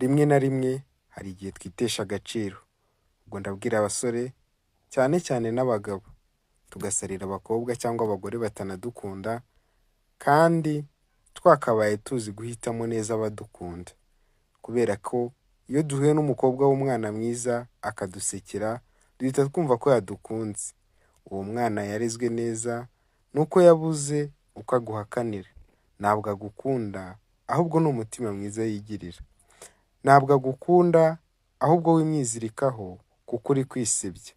Rimwe na rimwe hari igihe twitesha agaciro, ubwo ndabwira abasore cyane cyane n'abagabo, tugasarira abakobwa cyangwa abagore batanadukunda kandi twakabaye tuzi guhitamo neza abadukunda, kubera ko iyo duhuye n'umukobwa w'umwana mwiza akadusekera duhita twumva ko yadukunze. Uwo mwana yarezwe neza nuko yabuze uko aguhakanira, ntabwo agukunda ahubwo ni umutima mwiza yigirira. Ntabwo agukunda ahubwo wimwizirikaho kuko uri kwisebya.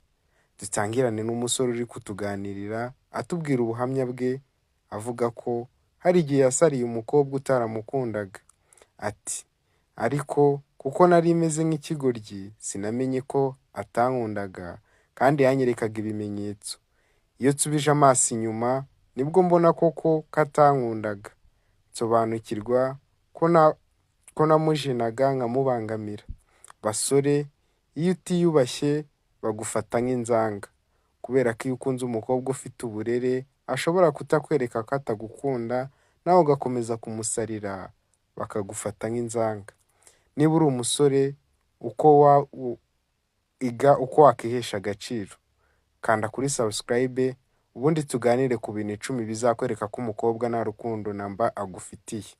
Dutangirane n'umusore uri kutuganirira atubwira ubuhamya bwe, avuga ko hari igihe yasariye umukobwa utaramukundaga. Ati ariko kuko nari meze nk'ikigoryi sinamenye ko atankundaga kandi yanyerekaga ibimenyetso. Iyo nsubije amaso inyuma nibwo mbona koko ko atankundaga, nsobanukirwa ko namujinaga nkamubangamira. Basore, iyo utiyubashye bagufata nk'inzanga, kubera ko iyo ukunze umukobwa ufite uburere ashobora kutakwereka ko atagukunda nawe ugakomeza kumusarira bakagufata nk'inzanga. Niba uri umusore iga uko wakihesha agaciro, kanda kuri subscribe ubundi tuganire ku bintu 10 bizakwereka ko umukobwa nta rukundo namba agufitiye.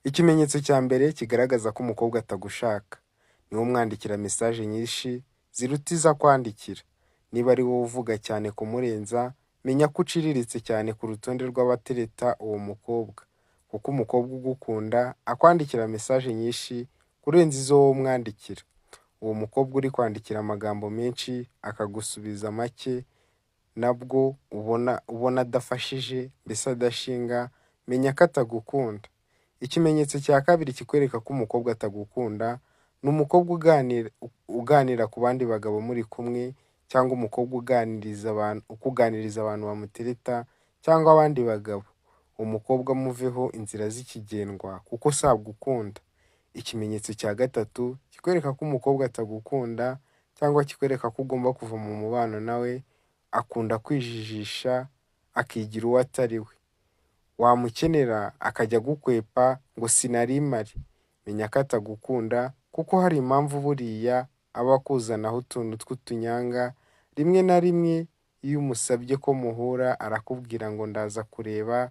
Ikimenyetso cya mbere kigaragaza ko umukobwa atagushaka, niwo umwandikira message nyinshi ziruta izo akwandikira. Niba ari wowe uvuga cyane kumurenza, menya ko uciriritse cyane ku rutonde rw'abatereta uwo mukobwa, kuko umukobwa ugukunda akwandikira message nyinshi kurenza izo wowe umwandikira. Uwo mukobwa uri kwandikira amagambo menshi akagusubiza make, nabwo ubona adafashije mbese adashinga, menya ko atagukunda. Ikimenyetso cya kabiri kikwereka ko umukobwa atagukunda ni umukobwa uganira ku bandi bagabo muri kumwe, cyangwa umukobwa ukuganiriza abantu bamutereta cyangwa abandi bagabo. Umukobwa muveho inzira z'ikigendwa kuko sabugukunda. Ikimenyetso cya gatatu kikwereka ko umukobwa atagukunda cyangwa kikwereka ko ugomba kuva mu mubano nawe, akunda kwijijisha akigira uwo atari we. Wamukenera akajya gukwepa ngo sinari mpari, menya ko atagukunda kuko hari impamvu buriya aba akuzanaho utuntu tw'utunyanga. Rimwe na rimwe iyo umusabye ko muhura arakubwira ngo ndaza kureba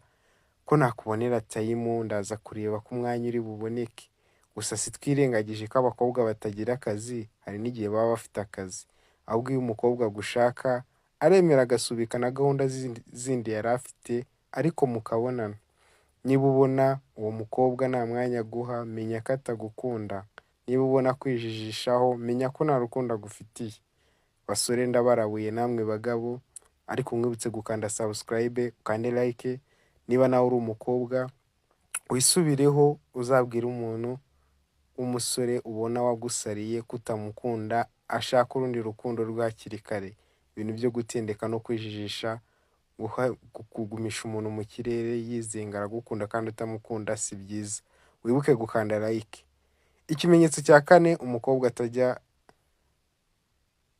ko nakubonera tayimu, ndaza kureba ko umwanya uri buboneke. Gusa sitwirengagije ko abakobwa batagira akazi, hari n'igihe baba bafite akazi, ahubwo iyo umukobwa agushaka aremera agasubika na gahunda zindi yari afite ariko mukabonana. Niba ubona uwo mukobwa nta mwanya aguha, menya ko atagukunda. Niba ubona kwijijishaho, menya ko nta rukundo agufitiye. Basore ndabarabuye namwe bagabo, ariko mwibutse gukanda subscribe, ukande like. Niba nawe uri umukobwa wisubireho uzabwira umuntu w'umusore ubona wagusariye kutamukunda ashaka urundi rukundo rwakiri kare. Ibintu byo gutendeka no kwijijisha, kugumisha umuntu mu kirere yizenga aragukunda kandi utamukunda si byiza. Wibuke gukanda like. Ikimenyetso cya kane umukobwa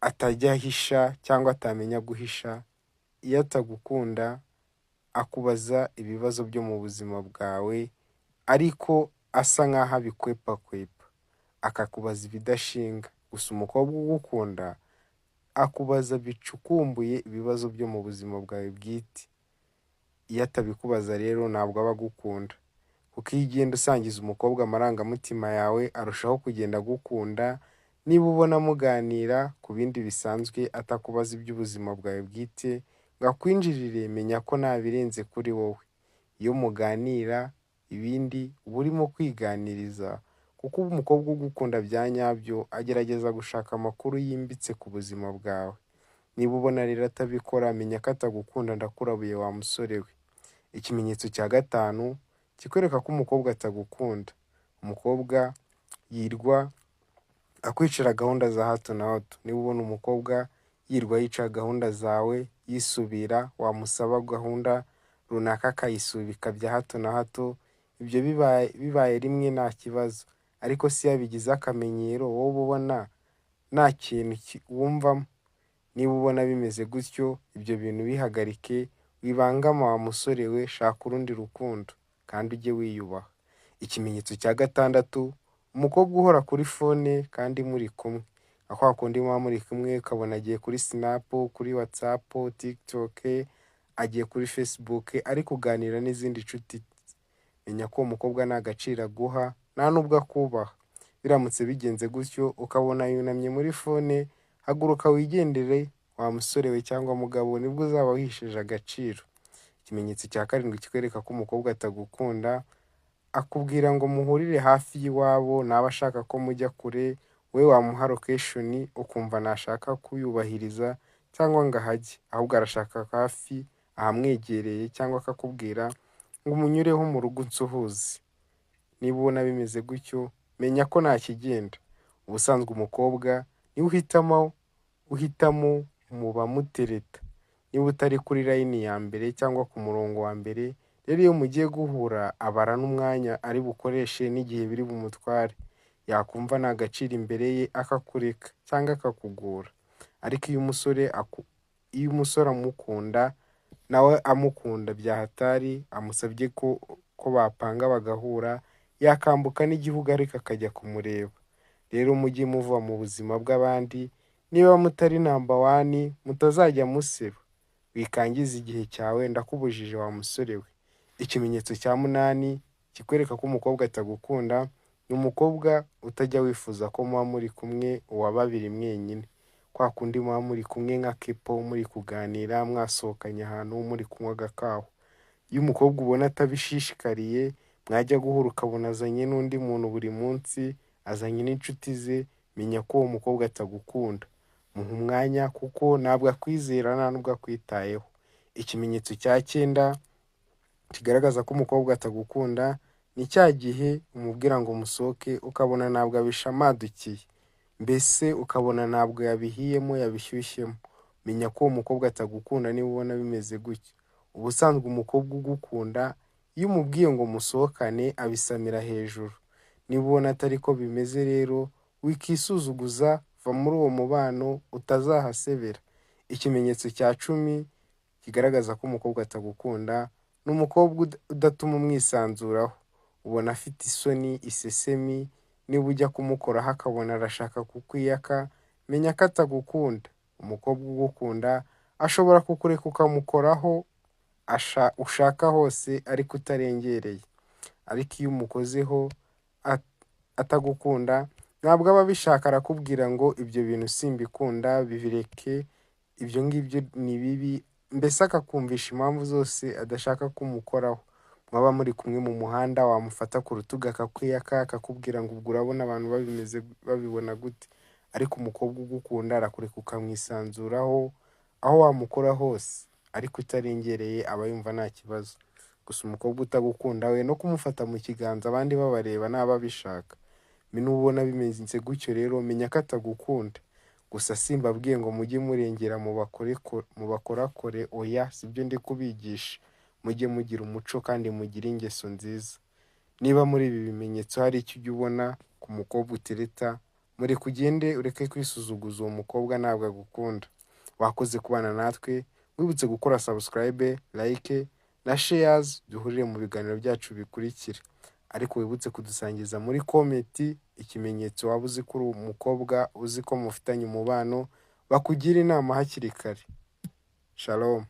atajya ahisha cyangwa atamenya guhisha, iyo atagukunda akubaza ibibazo byo mu buzima bwawe ariko asa nk'aho abikwepakwepa, akakubaza ibidashinga. Gusa umukobwa ugukunda akubaza bicukumbuye ibibazo byo mu buzima bwawe bwite. Iyo atabikubaza rero ntabwo aba agukunda, kuko iyo ugenda usangiza umukobwa amarangamutima yawe arushaho kugenda agukunda. Niba ubona muganira ku bindi bisanzwe atakubaza iby'ubuzima bwawe bwite ngo akwinjirire, menya ko nta birenze kuri wowe. Iyo muganira ibindi uba urimo kwiganiriza, kuko umukobwa ugukunda bya nyabyo agerageza gushaka amakuru yimbitse ku buzima bwawe. Niba ubona rero atabikora, menya ko atagukunda, ndakurabuye wa musore we. Ikimenyetso cya gatanu kikwereka ko umukobwa atagukunda, umukobwa yirwa akwicira gahunda za hato na hato. Niba ubona umukobwa yirwa yica gahunda zawe yisubira, wamusaba gahunda runaka akayisubika bya hato na hato, ibyo bibaye rimwe nta kibazo, ariko si yabigize akamenyero wowe ubona nta kintu wumvamo. Niba ubona bimeze gutyo, ibyo bintu bihagarike, wibangama wa musore we, shaka urundi rukundo kandi ujye wiyubaha. Ikimenyetso cya gatandatu umukobwa uhora kuri fone kandi muri kumwe, nka kwa kundi muba muri kumwe ukabona agiye kuri Snap, kuri WhatsApp, TikTok, agiye kuri Facebook ari kuganira n'izindi nshuti, menya ko uwo mukobwa nta gaciro aguha nta n'ubwo akubaha. Biramutse bigenze gutyo ukabona yunamye muri fone, haguruka wigendere wa musore we cyangwa mugabo, nibwo uzaba wihesheje agaciro. Ikimenyetso cya karindwi kikwereka ko umukobwa atagukunda, akubwira ngo muhurire hafi y'iwabo, ntaba ashaka ko mujya kure, wowe wamuha location ukumva ntashaka kuyubahiriza cyangwa ngo ahajye, ahubwo arashaka hafi ahamwegereye, cyangwa akakubwira ngo umunyureho mu rugo unsuhuze. Niba ubona bimeze gutyo menya ko nta kigenda. Ubusanzwe umukobwa niwe uhitamo mu bamutereta, niba utari kuri line ya mbere cyangwa ku murongo wa mbere, rero iyo mugiye guhura abara n'umwanya ari bukoreshe n'igihe biri bumutware, yakumva nta gaciro imbere ye akakureka cyangwa akakugora. Ariko iyo umusore amukunda nawe amukunda byahatari, amusabye ko bapanga bagahura, yakambuka n'igihugu ariko akajya kumureba. Rero mujye muva mu buzima bw'abandi, niba mutari number one mutazajya museba. Wikangiza igihe cyawe, ndakubujije wa musore we. Ikimenyetso cya munani kikwereka ko umukobwa atagukunda, ni umukobwa utajya wifuza ko muba muri kumwe uwa babiri mwenyine, kwa kundi muba muri kumwe nka kepo, muri kuganira mwasohokanye ahantu muri kunywa agakawa. Iyo umukobwa ubona atabishishikariye, mwajya guhura ukabona azanye n'undi muntu buri munsi, azanye n'inshuti ze, menya ko uwo mukobwa atagukunda. Muha umwanya kuko ntabwo akwizera nta nubwo akwitayeho. Ikimenyetso cya cyenda kigaragaza ko umukobwa atagukunda, ni cya gihe umubwira ngo musohoke ukabona ntabwo abishamadukiye, mbese ukabona ntabwo yabihiyemo yabishyushyemo. Menya ko uwo mukobwa atagukunda niba ubona bimeze gutyo. Ubusanzwe umukobwa ugukunda iyo umubwiye ngo musohokane abisamira hejuru. Niba ubona atari ko bimeze rero wikisuzuguza, va muri uwo mubano utazahasebera. Ikimenyetso cya 10 kigaragaza ko umukobwa atagukunda, ni umukobwa udatuma umwisanzuraho, ubona afite isoni, isesemi. Niba ujya kumukoraho akabona arashaka kukwiyaka, menya ko atagukunda. Umukobwa ugukunda ashobora kukureka ukamukoraho ushaka hose ariko utarengereye. Ariko iyo umukozeho atagukunda ntabwo aba abishaka, arakubwira ngo ibyo bintu simbikunda, bibireke, ibyo ngibyo ni bibi, mbese akakumvisha impamvu zose adashaka kumukoraho. Mwaba muri kumwe mu muhanda, wamufata ku rutugu akakwiyaka, akakubwira ngo ubwo urabona abantu babibona gute. Ariko umukobwa ugukunda arakureka ukamwisanzuraho, aho wamukora hose ariko utarengereye, aba yumva nta kibazo. Gusa umukobwa utagukunda we no kumufata mu kiganza abandi babareba ntaba abishaka. Ubona bimeze gutyo rero menya ko atagukunda. Gusa simbabwiye ngo mujye murengera mu bakorakore, oya sibyo ndi kubigisha. Mujye mugira umuco kandi mugire ingeso nziza. Niba muri ibi bimenyetso hari icyo ujya ubona ku mukobwa utereta, muri kugende ureke kwisuzuguza, uwo mukobwa ntabwo agukunda. Wakoze kubana natwe, wibutse gukora subscribe, like na shares, duhurire mu biganiro byacu bikurikira. Ariko wibutse kudusangiza muri comment ikimenyetso waba uzi kuri umukobwa uzi ko mufitanye umubano, bakugira inama hakiri kare. Shalom.